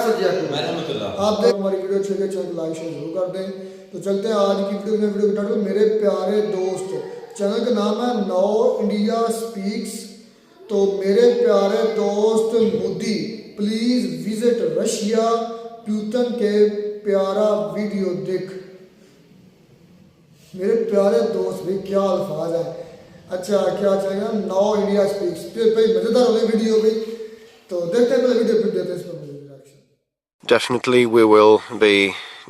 Subject आप देख हमारी वीडियो अच्छी लगे चैनल को लाइक शेयर जरूर कर दें। तो चलते हैं आज की वीडियो के टाइटल मेरे प्यारे दोस्त, चैनल का नाम है नाउ इंडिया स्पीक्स। तो मेरे प्यारे दोस्त Modi please visit Russia, Putin के प्यारा वीडियो देख। मेरे प्यारे दोस्त भाई क्या अल्फाज है। अच्छा क्या चलेगा नाउ इंडिया स्पीक्स पे भाई मजेदार वाली वीडियो भाई। तो देखते हैं पहले वीडियो फिर देते हैं इस पर reaction. Definitely we will be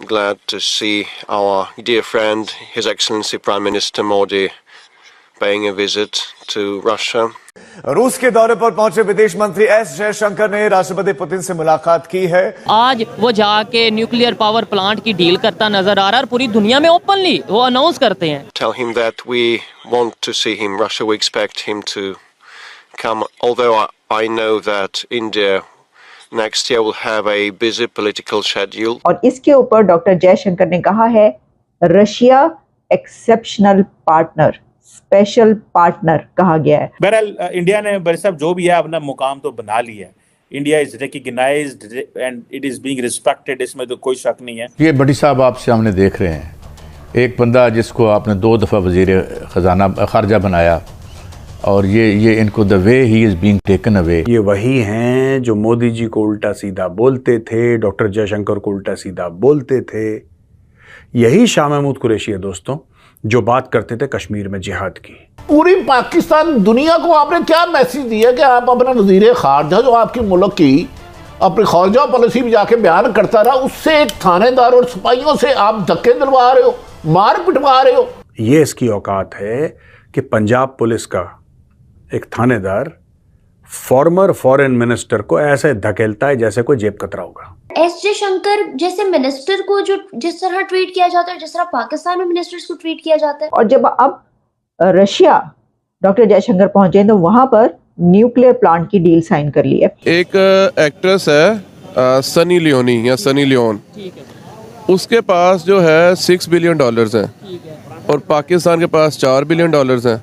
glad to see our dear friend, His Excellency Prime Minister Modi, paying a visit to Russia. रूस के दौरे पर पहुंचे विदेश मंत्री एस जयशंकर ने राष्ट्रपति पुतिन से मुलाकात की है। आज वो जाके न्यूक्लियर पावर प्लांट की डील करता नजर आ रहा है और पूरी दुनिया में ओपनली वो अनाउंस करते हैं। Tell him that we want to see him. Russia, we expect him to come, although I know that India next year will have a busy political schedule. और इसके ऊपर डॉक्टर जयशंकर ने कहा है Russia exceptional partner, special partner कहा गया है। बहरहाल इंडिया ने बड़े साहब जो भी है अपना मुकाम तो बना लिया है। India is recognised and it is being respected, इसमें तो कोई शक नहीं है। ये बड़ी साहब आप सामने देख रहे हैं एक बंदा जिसको आपने 2 दफ़ा वज़ीर ख़जाना खारजा बनाया, और ये इनको the way he is being taken away. ये वही हैं जो मोदी जी को उल्टा सीधा बोलते थे, डॉक्टर जयशंकर को उल्टा सीधा बोलते थे। यही शाह महमूद कुरैशी है दोस्तों, जो बात करते थे कश्मीर में जिहाद की। पूरी पाकिस्तान दुनिया को आपने क्या मैसेज दिया कि आप अपना वज़ीर खारजा जो आपके मुल्क की अपनी खारजा पॉलिसी में जाके बयान करता रहा, उससे एक थानेदार और सिपाहियों से आप धक्के दिलवा रहे हो, मार पिटवा रहे हो। ये इसकी औकात है कि पंजाब पुलिस का एक थानेदार फॉर्मर फॉरेन मिनिस्टर को ऐसे धकेलता है जैसे कोई जेब कतरा होगा। एस जयशंकर जैसे मिनिस्टर को जो जिस तरह ट्रीट किया जाता है, जिस तरह पाकिस्तान में मिनिस्टर्स को ट्रीट किया जाता है। और जब अब रशिया डॉक्टर जयशंकर पहुंचे तो वहां पर न्यूक्लियर प्लांट की डील साइन कर ली है। एक एक्ट्रेस है सनी लियोनी या सनी लियोन, उसके पास जो है $6 बिलियन हैं और पाकिस्तान के पास $4 बिलियन हैं।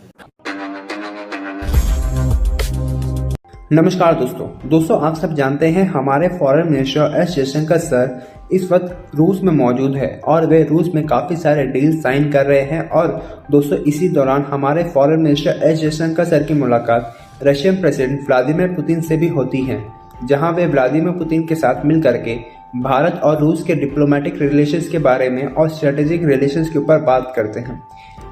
नमस्कार दोस्तों आप सब जानते हैं हमारे foreign minister S Jaishankar sir इस वक्त रूस में मौजूद है और वे रूस में काफ़ी सारे डील साइन कर रहे हैं। और दोस्तों इसी दौरान हमारे foreign minister S Jaishankar sir की मुलाकात रशियन प्रेसिडेंट व्लादिमीर पुतिन से भी होती है, जहां वे व्लादिमीर पुतिन के साथ मिल करके भारत और रूस के डिप्लोमेटिक रिलेशंस के बारे में और स्ट्रेटेजिक रिलेशंस के ऊपर बात करते हैं।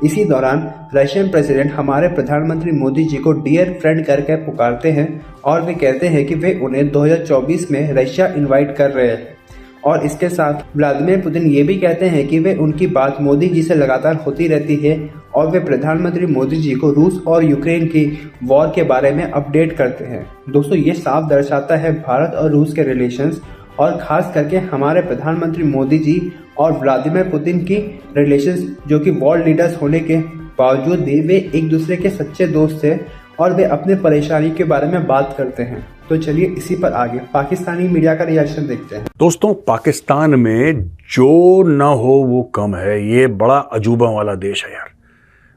इसी दौरान रशियन प्रेसिडेंट हमारे प्रधानमंत्री मोदी जी को डियर फ्रेंड करके पुकारते हैं और वे कहते हैं कि वे उन्हें 2024 में रशिया इनवाइट कर रहे हैं। और इसके साथ व्लादिमीर पुतिन ये भी कहते हैं कि वे उनकी बात मोदी जी से लगातार होती रहती है और वे प्रधानमंत्री मोदी जी को रूस और यूक्रेन की वॉर के बारे में अपडेट करते हैं। दोस्तों ये साफ दर्शाता है भारत और रूस के रिलेशंस, और खास करके हमारे प्रधानमंत्री मोदी जी और व्लादिमीर पुतिन की रिलेशंस, जो कि वर्ल्ड लीडर्स होने के बावजूद भी वे एक दूसरे के सच्चे दोस्त थे और वे अपने परेशानी के बारे में बात करते हैं। तो चलिए इसी पर आगे पाकिस्तानी मीडिया का रिएक्शन देखते हैं। दोस्तों पाकिस्तान में जो न हो वो कम है। ये बड़ा अजूबा वाला देश है यार।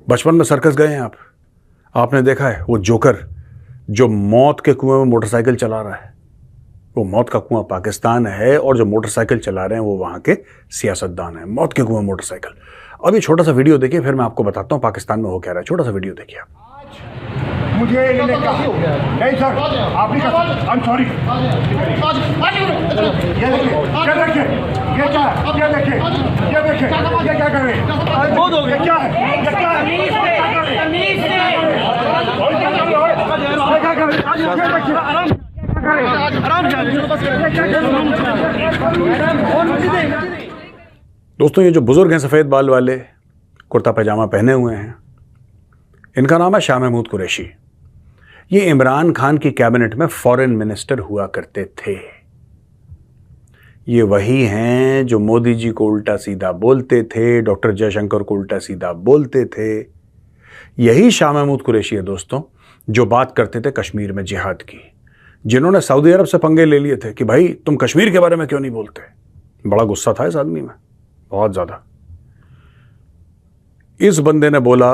बचपन में सर्कस गए हैं आप, आपने देखा है वो जोकर जो मौत के कुएं में मोटरसाइकिल चला रहा है, वो मौत का कुआं पाकिस्तान है और जो मोटरसाइकिल चला रहे हैं वो वहाँ के सियासतदान हैं। मौत के कुएं मोटरसाइकिल। अब ये छोटा सा वीडियो देखिए, फिर मैं आपको बताता हूँ पाकिस्तान में हो क्या रहा है। छोटा सा वीडियो देखिए आप। मुझे इन्होंने कहा नहीं सर आप नहीं कर सकते, आई एम सॉरी। ये देखिए ये क्या है, ये देखिए ये क्या कर रहे हैं, ये क्या है, ये क्या है। दोस्तों ये जो बुजुर्ग हैं सफ़ेद बाल वाले, कुर्ता पैजामा पहने हुए हैं, इनका नाम है शाह महमूद कुरैशी। ये इमरान खान की कैबिनेट में फॉरेन मिनिस्टर हुआ करते थे। ये वही हैं जो मोदी जी को उल्टा सीधा बोलते थे, डॉक्टर जयशंकर को उल्टा सीधा बोलते थे। यही शाह महमूद कुरैशी है दोस्तों, जो बात करते थे कश्मीर में जिहाद की, जिन्होंने सऊदी अरब से पंगे ले लिए थे कि भाई तुम कश्मीर के बारे में क्यों नहीं बोलते। बड़ा गुस्सा था इस आदमी में, बहुत ज़्यादा। इस बंदे ने बोला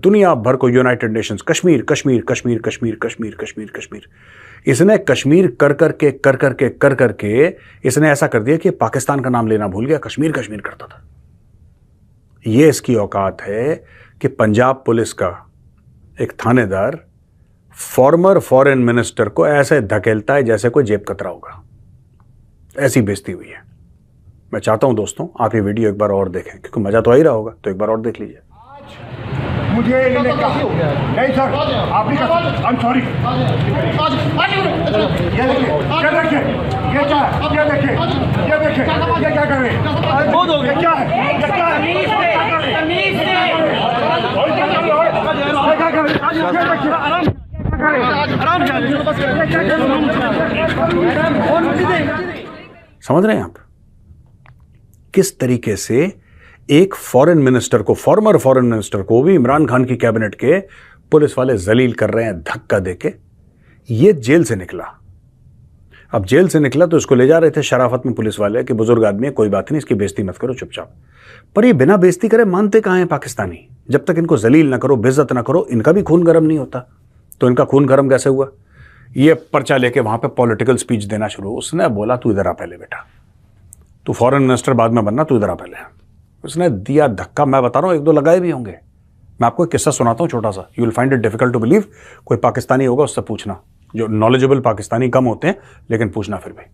दुनिया भर को यूनाइटेड नेशंस कश्मीर कश्मीर कश्मीर कश्मीर कश्मीर कश्मीर कश्मीर, इसने कश्मीर कर करके इसने ऐसा कर दिया कि पाकिस्तान का नाम लेना भूल गया, कश्मीर कश्मीर करता था। ये इसकी औकात है कि पंजाब पुलिस का एक थानेदार फॉर्मर फॉरेन मिनिस्टर को ऐसे धकेलता है जैसे कोई जेब कतरा होगा। ऐसी बेइज्जती हुई है। मैं चाहता हूं दोस्तों आप ये वीडियो एक बार और देखें, क्योंकि मजा तो आ ही रहा होगा, तो एक बार और देख लीजिए। मुझे इन्होंने कहा नहीं सर, आप ही का आई एम सॉरी। ये देखिए, ये देखिए, ये क्या है? ये देखिए, ये देखिए, ये क्या कर रहे हैं? ये क्या है? ये क्या है? समझ रहे हैं आप किस तरीके से एक फॉरेन मिनिस्टर को, फॉर्मर फॉरेन मिनिस्टर को भी इमरान खान की कैबिनेट के पुलिस वाले जलील कर रहे हैं धक्का देके। ये जेल से निकला, अब जेल से निकला तो इसको ले जा रहे थे शराफत में पुलिस वाले कि बुजुर्ग आदमी है, कोई बात नहीं, इसकी बेइज्जती मत करो चुपचाप। पर ये बिना बेइज्जती करे मानते कहां हैं पाकिस्तानी? जब तक इनको जलील ना करो, बेइज्जत ना करो, इनका भी खून गर्म नहीं होता। तो इनका खून गर्म कैसे हुआ? ये पर्चा लेके वहां पे पॉलिटिकल स्पीच देना शुरू। उसने बोला तू इधर आ पहले बेटा, तू फॉरेन मिनिस्टर बाद में बनना, तू इधर आ पहले। उसने दिया धक्का। मैं बता रहा हूं एक दो लगाए भी होंगे। मैं आपको एक किस्सा सुनाता हूं छोटा सा, you will find it difficult to believe. कोई पाकिस्तानी होगा उससे पूछना, जो नॉलेजेबल पाकिस्तानी कम होते हैं लेकिन पूछना फिर भी।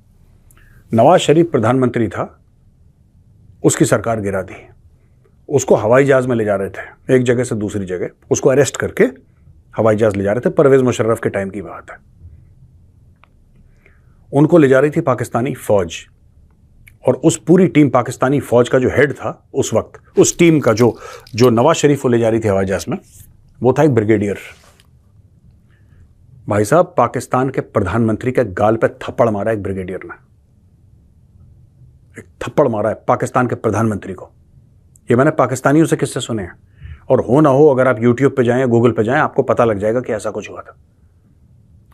नवाज शरीफ प्रधानमंत्री था, उसकी सरकार गिरा दी, उसको हवाई जहाज में ले जा रहे थे एक जगह से दूसरी जगह, उसको अरेस्ट करके हवाई जहाज ले जा रहे थे। परवेज मुशर्रफ के टाइम की बात है। उनको ले जा रही थी पाकिस्तानी फौज, और उस पूरी टीम, पाकिस्तानी फौज का जो हेड था उस वक्त, उस टीम का जो नवाज शरीफ को ले जा रही थी हवाई जहाज में, वो था एक ब्रिगेडियर। भाई साहब, पाकिस्तान के प्रधानमंत्री के गाल पे थप्पड़ मारा एक ब्रिगेडियर ने, एक थप्पड़ मारा है पाकिस्तान के प्रधानमंत्री को। ये मैंने पाकिस्तानियों से किससे सुने हैं, और हो ना हो अगर आप यूट्यूब पे जाएं, गूगल पे जाएं, आपको पता लग जाएगा कि ऐसा कुछ हुआ था।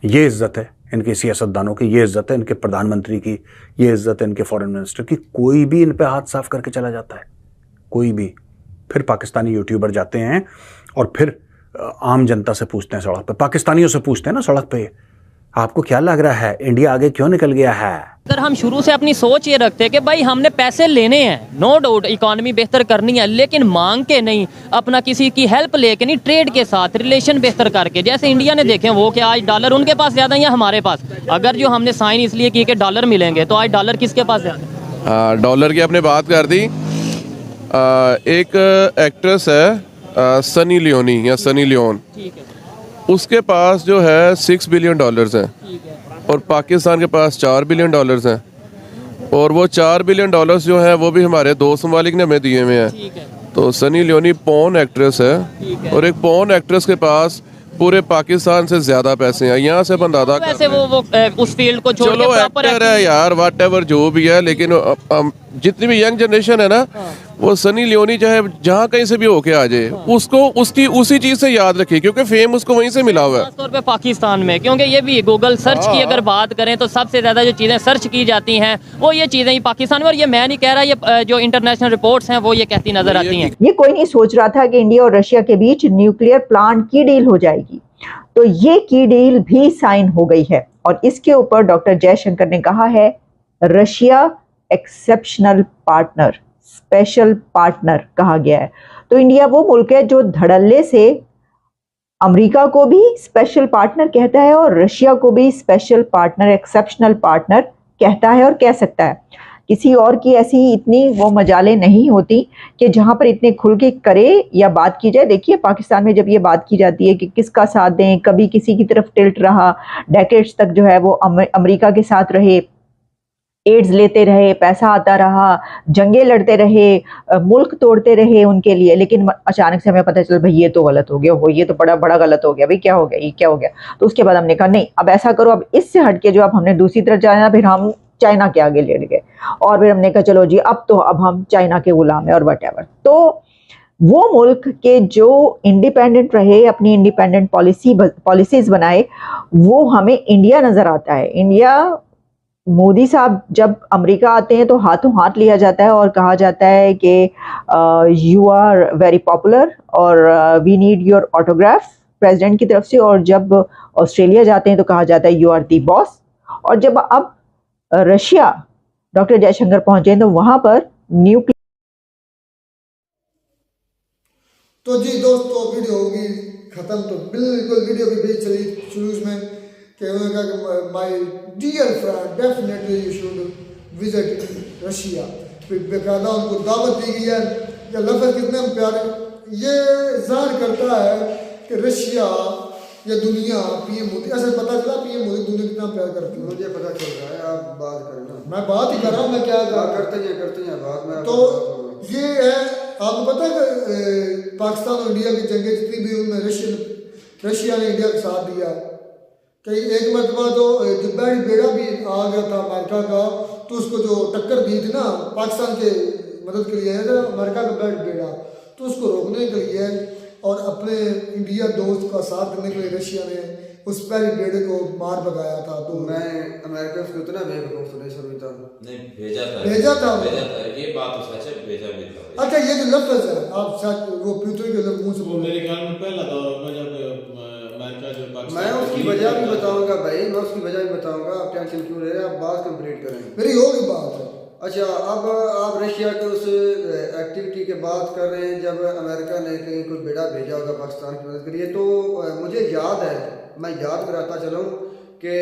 ये इज्जत है इनके सियासतदानों की, ये इज्जत है इनके प्रधानमंत्री की, ये इज्जत है इनके फॉरेन मिनिस्टर की। कोई भी इन पे हाथ साफ करके चला जाता है, कोई भी। फिर पाकिस्तानी यूट्यूबर जाते हैं और फिर आम जनता से पूछते हैं सड़क पे, पाकिस्तानियों से पूछते हैं ना सड़क पे, आपको क्या लग रहा है इंडिया आगे क्यों निकल गया है? अगर हम शुरू से अपनी सोच ये रखते कि भाई हमने पैसे लेने हैं, नो डाउट इकोनॉमी बेहतर करनी है, लेकिन मांग के नहीं, अपना किसी की हेल्प लेके नहीं, ट्रेड के साथ रिलेशन बेहतर करके। जैसे इंडिया ने देखे वो कि आज डॉलर उनके पास ज़्यादा है या हमारे पास। अगर जो हमने साइन इसलिए किए कि डॉलर मिलेंगे, तो आज डॉलर किसके पास ज़्यादा है? डॉलर की आपने बात कर दी। एक एक्ट्रेस है सनी लियोनी या सनी लियोन, उसके पास जो है $6 बिलियन हैं, और पाकिस्तान के पास $4 बिलियन हैं, और वो $4 बिलियन जो हैं वो भी हमारे दोस्त ममालिक ने हमें दिए हुए हैं। तो सनी लियोनी पॉर्न एक्ट्रेस है, और एक पॉर्न एक्ट्रेस के पास पूरे पाकिस्तान से ज्यादा पैसे हैं। यहाँ से बंदादा वैसे वो उस फील्ड को छोड़ चलो के एक्टर है यार, व्हाट एवर जो भी है, लेकिन जितनी भी यंग जनरेशन है ना, वो सनी लियोनी चाहे जहाँ कहीं से भी होके आ जाए, उसको उसकी उसी चीज से याद रखे, क्योंकि फेम उसको वहीं से मिला हुआ है, खासतौर पे पाकिस्तान में। क्योंकि ये भी गूगल सर्च की अगर बात करें तो सबसे ज्यादा जो चीजें सर्च की जाती हैं वो ये चीजें ही पाकिस्तान में। और ये मैं नहीं कह रहा, ये जो इंटरनेशनल रिपोर्ट्स हैं वो ये कहती नजर आती हैं। ये कोई नहीं सोच रहा था कि इंडिया और रशिया के बीच न्यूक्लियर प्लांट की डील हो जाएगी, तो ये की डील भी साइन हो गई है। और इसके ऊपर डॉक्टर जयशंकर ने कहा है, Russia exceptional partner, special partner कहा गया है। तो इंडिया वो मुल्क है जो धड़ल्ले से अमेरिका को भी स्पेशल पार्टनर कहता है और रशिया को भी स्पेशल पार्टनर, एक्सेप्शनल पार्टनर कहता है और कह सकता है। किसी और की ऐसी इतनी वो मजालें नहीं होती कि जहां पर इतने खुल के करे या बात की जाए। देखिए पाकिस्तान में जब ये बात की जाती है कि किसका साथ दें, कभी किसी की तरफ टिल्ट रहा, डेकेड्स तक जो है वो अमेरिका के साथ रहे, एड्स लेते रहे, पैसा आता रहा, जंगें लड़ते रहे, मुल्क तोड़ते रहे उनके लिए, लेकिन अचानक से हमें पता चला भाई ये तो गलत हो गया, वो ये तो बड़ा बड़ा गलत हो गया, भाई क्या हो गया, ये क्या हो गया। तो उसके बाद हमने कहा नहीं, अब ऐसा करो, अब इससे हटके जो अब हमने दूसरी तरफ जाना, फिर हम चाइना के आगे लेट गए और फिर हमने कहा चलो जी अब हम चाइना के गुलाम है और वट। तो वो मुल्क के जो इंडिपेंडेंट रहे, अपनी इंडिपेंडेंट पॉलिसीज बनाए, वो हमें इंडिया नजर आता है। इंडिया मोदी साहब जब अमेरिका आते हैं तो हाथों हाथ लिया जाता है और कहा जाता है कि यू आर वेरी पॉपुलर और we need your autograph president की तरफ से, और जब ऑस्ट्रेलिया जाते हैं तो कहा जाता है यू आर दी बॉस। और जब अब रशिया डॉक्टर जयशंकर पहुंचे तो वहां पर न्यूक्लियर। तो जी दोस्तों वीडियो होगी खत्म, तो बिल्कुल वीडियो के बीच चली शुरू में कि उन्होंने कहा कि my dear friend definitely you should visit Russia, फिर बेकायदा उनको दावत दी गई है। ये लफ्ज़ कितने प्यारे, ये ज़ाहिर करता है कि रशिया या दुनिया पीएम मोदी, ऐसे पता चला पीएम मोदी दुनिया कितना प्यार करती है। मुझे पता चल रहा है, आप बात करना। मैं बात ही कर रहा हूँ, मैं क्या करते हैं बात में। तो ये है, आपको पता है कि पाकिस्तान और इंडिया की जंगें जितनी भी उनमें रशिया ने इंडिया का साथ दिया। कई एक मरतबा तो जो बेड़ा भी आ गया था अमेरिका का, तो उसको जो टक्कर दी थी ना पाकिस्तान के मदद के लिए है ना अमेरिका का बेड़ा, तो उसको रोकने के लिए और अपने इंडिया दोस्त का साथ देने के लिए रशिया ने उस पहले बेड़े को मार भगाया था। तो मैं अमेरिका को इतना बेवकूफ तो नहीं समझता। नहीं भेजा था ये बात तो सच है, भेजा भी था। अच्छा ये जो लफ्ज़ है आप सच वो प्यूटन के मुंह से वो मेरे ख्याल में पहला दौर होगा जब अमेरिका जो पाकिस्तान, मैं उसकी वजह भी बताऊंगा भाई, मैं उसकी वजह भी बताऊंगा, आप टेंशन क्यों ले रहे हैं, आप बात कंप्लीट करें। मेरी होगी बात है। अच्छा अब आप रशिया के उस एक्टिविटी के बात कर रहे हैं जब अमेरिका ने कहीं कोई बेड़ा भेजा होगा पाकिस्तान की मदद के लिए, तो मुझे याद है, मैं याद कराता चलूँ कि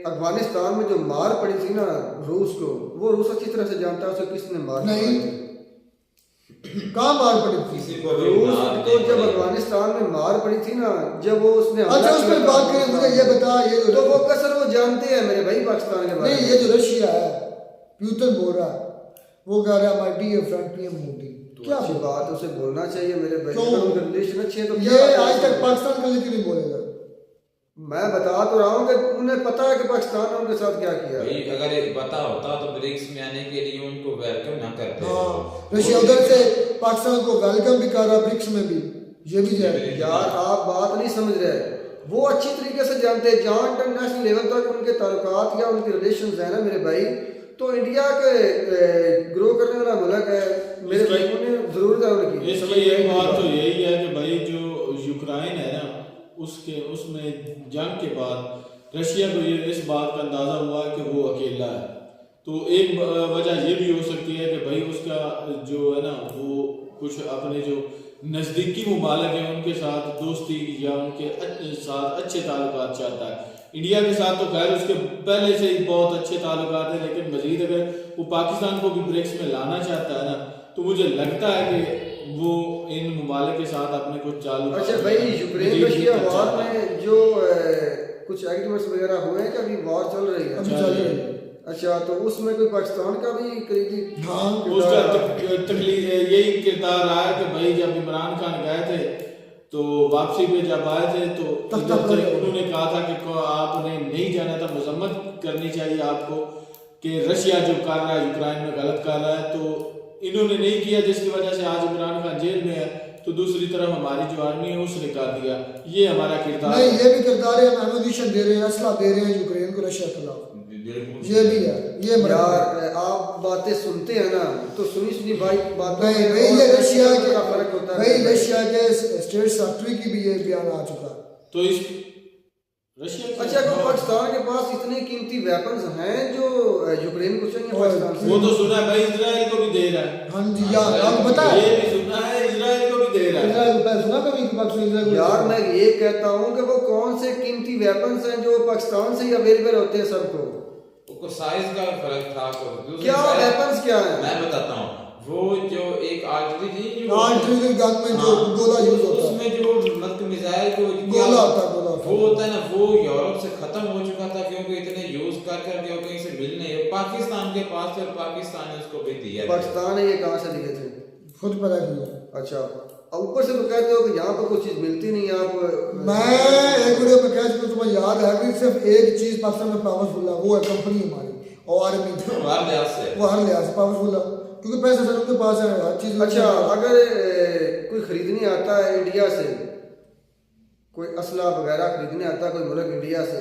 अफगानिस्तान में जो मार पड़ी थी ना रूस को, वो रूस अच्छी तरह से जानता है उसे किसने मार नहीं कहाँ मार पड़ी थी रूस को, जब अफगानिस्तान में मार पड़ी थी ना, जब वो उसने अच्छा उस पर बात करें, मुझे ये बता, ये तो वो कसर वो जानते हैं मेरे भाई पाकिस्तान के बारे में। नहीं ये जो रशिया है प्यूटन बोल रहा है, वो कह रहा है my dear friend PM Modi, क्या अच्छी बात उसे बोलना चाहिए मेरे भाई, उनके रिलेशन अच्छे तो ये आज तक पाकिस्तान के लिए क्यों नहीं बोलेगा। मैं बता तो रहा हूँ कि उन्हें पता है कि पाकिस्तान ने उनके साथ क्या किया। भाई अगर एक पता होता तो ब्रिक्स में आने के लिए उनको वेलकम ना करते। रशिया उधर से पाकिस्तान को वेलकम भी कर रहा ब्रिक्स में भी, ये भी जाए। यार आप बात नहीं समझ रहे, वो अच्छी तरीके से जानते हैं जहाँ इंटरनेशनल लेवल तक उनके ताल्लुकात या उनके रिलेशन है ना मेरे भाई, तो इंडिया के ग्रो करने वाला मुल्क है मेरे भाई, उन्हें जरूरत है उनकी। इसकी एक बात तो यही है कि भाई जो यूक्रेन है ना उसमें जंग के बाद रशिया को ये इस बात का अंदाज़ा हुआ कि वो अकेला है, तो एक वजह ये भी हो सकती है कि भाई उसका जो है ना वो कुछ अपने जो नज़दीकी मुमालिक हैं उनके साथ दोस्ती या उनके साथ अच्छे ताल्लुकात चाहता है। इंडिया के साथ तो खैर उसके पहले से ही बहुत अच्छे ताल्लुकात हैं, लेकिन मजीद अगर वो पाकिस्तान को भी ब्रिक्स में लाना चाहता है ना, तो मुझे लगता है कि वो इन मुमालिक के साथ अपने कुछ चालू। अच्छा भाई यूक्रेन रशिया वॉर में जो कुछ एग्रीमेंट्स वगैरह हुए हैं कि अभी वॉर चल रही है? अच्छा तो उसमें कोई पाकिस्तान का भी करीबी उसका तकलीफ यही किरदार रहा है कि भाई जब इमरान खान गए थे तो वापसी पे जब आए थे तो उन्होंने कहा था कि आपने नहीं जाना था, मजम्मत करनी चाहिए आपको कि रशिया जो कर रहा है यूक्रेन में गलत कर रहा है, तो इन्होंने नहीं किया जिसकी वजह से आज इमरान खान जेल में है, तो दूसरी तरफ हमारी जो आर्मी है उसने कर दिया। ये हमारा किरदार नहीं, ये भी किरदार है, हम एमुनिशन दे रहे हैं, असला दे रहे हैं यूक्रेन को रशिया के खिलाफ, ये भी है। ये यार आप बातें सुनते हैं ना तो सुनी सुनी भाई बातें भाई ये रशिया के फर्क होता है, भाई रशिया के स्टेट सेक्रेटरी की भी ये बयान आ चुका है। तो इस रशिया अच्छा को पाकिस्तान के पास इतने कीमती वेपन्स हैं जो यूक्रेन को चाहिए पाकिस्तान से? वो तो सुना है भाई इजराइल को भी दे रहा है। हाँ जी यार आपको पता है, ये भी सुना है इजराइल को भी दे रहा है। इजराइल को सुना कभी पाकिस्तान इजराइल? यार मैं ये कहता हूँ कि वो कौन से कीमती वेपन्स हैं जो पाकिस्तान से ही अवेलेबल होते हैं सबको? साइज का फर्क था। क्या वेपन्स क्या है मैं बताता हूँ, वो जो एक आर्टिलरी गन में जो गोला यूज होता है, उसमें जो मतलब मिसाइल को गोला होता है, वो होता है ना, वो यूरोप से खत्म हो चुका था क्योंकि इतने यूज कर करके वो कहीं से मिल नहीं है पाकिस्तान के पास, और पाकिस्तान ने उसको भी दिया। पाकिस्तान ने ये कहाँ से लिए थे? खुद पता किया। अच्छा ऊपर से तो कहते हो कि यहाँ पर कोई चीज मिलती नहीं। आप मैं एक वीडियो में कह चुका, तुम्हें याद है कि सिर्फ एक चीज पाकिस्तान में पावरफुल है, वो है कंपनी हमारी और आर्मी, वो हर लिहाज से पावरफुल है क्योंकि पैसे सर उनके पास है, हर चीज। अच्छा अगर कोई खरीदने आता है इंडिया से, कोई असला वगैरह खरीदने आता है कोई मुल्क इंडिया से,